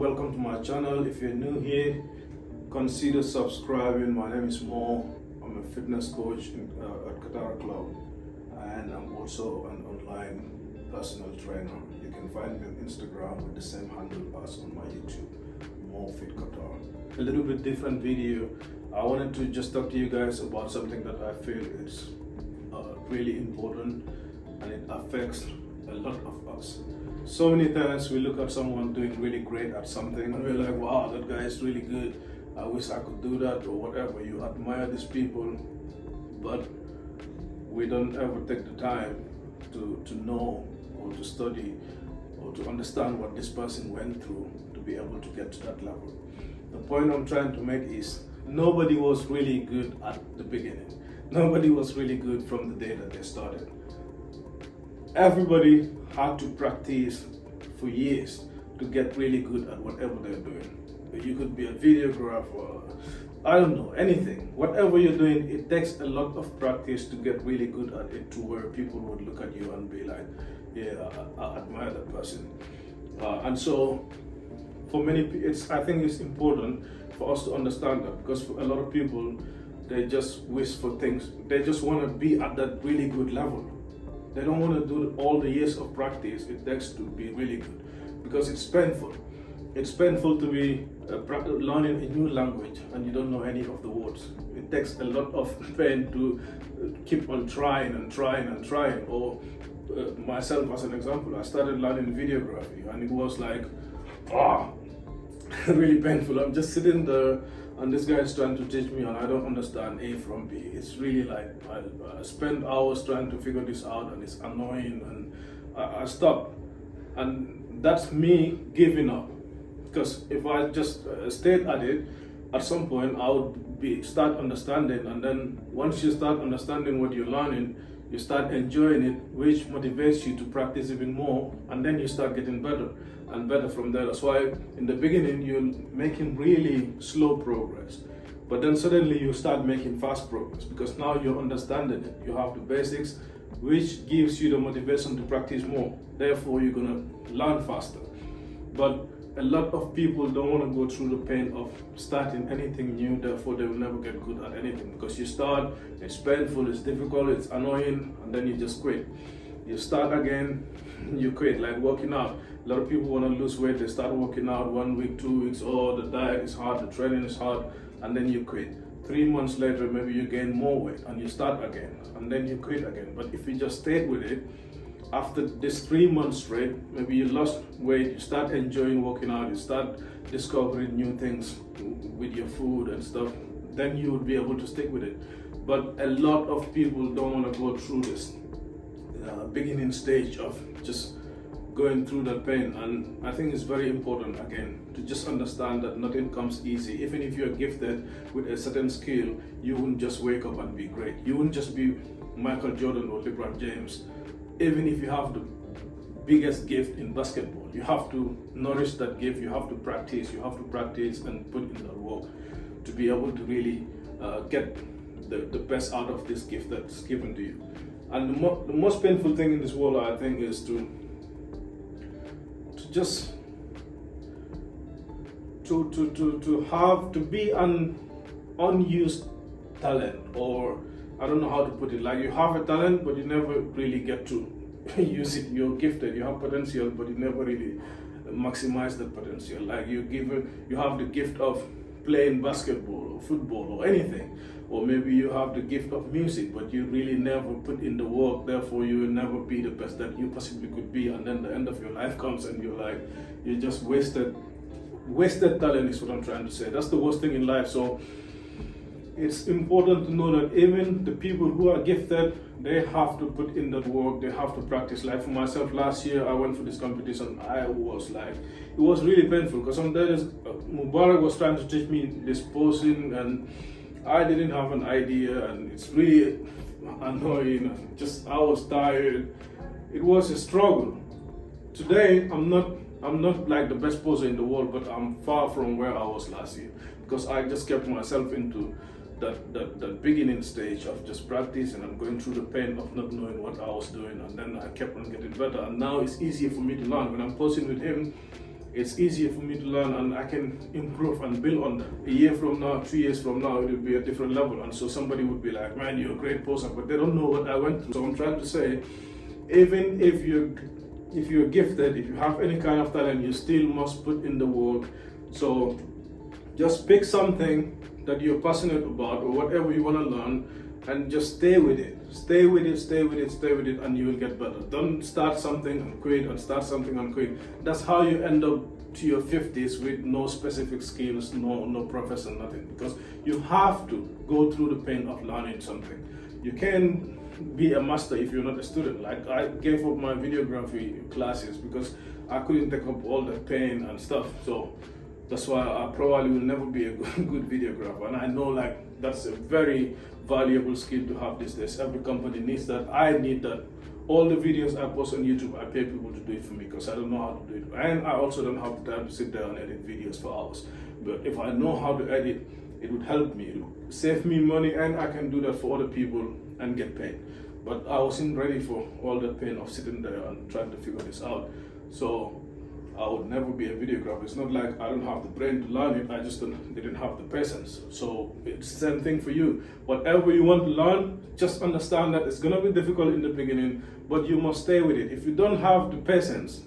welcome to my channel. If you're new here, consider subscribing. My name is Mo. I'm a fitness coach at Katara Club, and I'm also an online personal trainer. You can find me on Instagram with the same handle as on my YouTube, Mo Fit Qatar. A little bit different video. I wanted to just talk to you guys about something that I feel is really important, and it affects a lot of us. So many times we look at someone doing really great at something and we're like, wow, that guy is really good. I wish I could do that, or whatever. You admire these people, but we don't ever take the time to know or to study or to understand what this person went through to be able to get to that level. The point I'm trying to make is nobody was really good at the beginning. Nobody was really good from the day that they started. Everybody had to practice for years to get really good at whatever they're doing. You could be a videographer, I don't know, anything. Whatever you're doing, it takes a lot of practice to get really good at it, to where people would look at you and be like, yeah, I admire that person. And so for many people, I think it's important for us to understand that, because for a lot of people, they just wish for things. They just want to be at that really good level. They don't want to do all the years of practice it takes to be really good, because it's painful. It's painful to be learning a new language and you don't know any of the words. It takes a lot of pain to keep on trying and trying and trying. Or myself as an example, I started learning videography and it was like, really painful. I'm just sitting there and this guy is trying to teach me and I don't understand A from B. It's really like, I spend hours trying to figure this out and it's annoying, and I stopped. And that's me giving up. Because if I just stayed at it, at some point I would start understanding, and then once you start understanding what you're learning, you start enjoying it, which motivates you to practice even more, and then you start getting better and better from there. That's why in the beginning you're making really slow progress, but then suddenly you start making fast progress, because now you're understanding it. You have the basics, which gives you the motivation to practice more. Therefore you're gonna learn faster. But a lot of people don't want to go through the pain of starting anything new, therefore they will never get good at anything. Because you start, it's painful, it's difficult, it's annoying, and then you just quit. You start again, you quit. Like working out. A lot of people want to lose weight, they start working out 1 week, 2 weeks, oh, the diet is hard, the training is hard, and then you quit. 3 months later, maybe you gain more weight, and you start again, and then you quit again. But if you just stayed with it, after this 3 months straight, maybe you lost weight, you start enjoying working out, you start discovering new things with your food and stuff, then you would be able to stick with it. But a lot of people don't want to go through this beginning stage of just going through that pain. And I think it's very important, again, to just understand that nothing comes easy. Even if you're gifted with a certain skill, you wouldn't just wake up and be great. You wouldn't just be Michael Jordan or LeBron James. Even if you have the biggest gift in basketball, you have to nourish that gift, you have to practice and put in the work to be able to really get the best out of this gift that's given to you. And the most painful thing in this world, I think, is to be an unused talent, or I don't know how to put it. Like, you have a talent, but you never really get to use it. You're gifted, you have potential, but you never really maximize that potential. Like, you have the gift of playing basketball or football or anything, or maybe you have the gift of music, but you really never put in the work. Therefore, you will never be the best that you possibly could be. And then the end of your life comes, and you're like, you just wasted talent. Is what I'm trying to say. That's the worst thing in life. So it's important to know that even the people who are gifted, they have to put in that work, they have to practice. Like for myself, last year I went for this competition. I was like, it was really painful, because some days Mubarak was trying to teach me this posing and I didn't have an idea, and it's really annoying. I was tired. It was a struggle. Today I'm not like the best poser in the world, but I'm far from where I was last year, because I just kept myself into that beginning stage of just practicing and going through the pain of not knowing what I was doing, and then I kept on getting better, and now it's easier for me to learn. When I'm posing with him, it's easier for me to learn, and I can improve and build on that. A year from now, 3 years from now, it will be a different level. And so somebody would be like, man, you're a great poster, but they don't know what I went through. So I'm trying to say, even if you're gifted, if you have any kind of talent, you still must put in the work. So just pick something that you're passionate about or whatever you want to learn, and just stay with it. Stay with it, stay with it, stay with it, and you will get better. Don't start something and quit, and start something and quit. That's how you end up to your 50s with no specific skills, no profession, nothing. Because you have to go through the pain of learning something. You can't be a master if you're not a student. Like, I gave up my videography classes because I couldn't take up all the pain and stuff. So that's why I probably will never be a good videographer. And I know, like, that's a very valuable skill to have these days. Every company needs that. I need that. All the videos I post on YouTube, I pay people to do it for me because I don't know how to do it. And I also don't have the time to sit there and edit videos for hours. But if I know how to edit, it would help me. It would save me money, and I can do that for other people and get paid. But I wasn't ready for all that pain of sitting there and trying to figure this out. So I would never be a videographer. It's not like I don't have the brain to learn it, I just didn't have the patience. So it's the same thing for you. Whatever you want to learn, just understand that it's gonna be difficult in the beginning, but you must stay with it. If you don't have the patience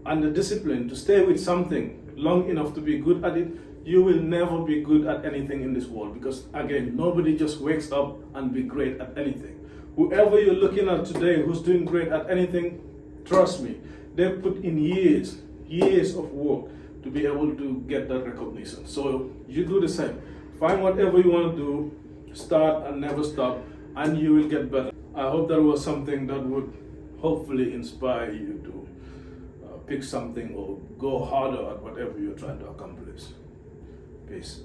and the discipline to stay with something long enough to be good at it, you will never be good at anything in this world. Because again, nobody just wakes up and be great at anything. Whoever you're looking at today who's doing great at anything, trust me, they put in years of work to be able to get that recognition. So you do the same. Find whatever you want to do, start and never stop, and you will get better. I hope that was something that would hopefully inspire you to pick something or go harder at whatever you're trying to accomplish. Peace.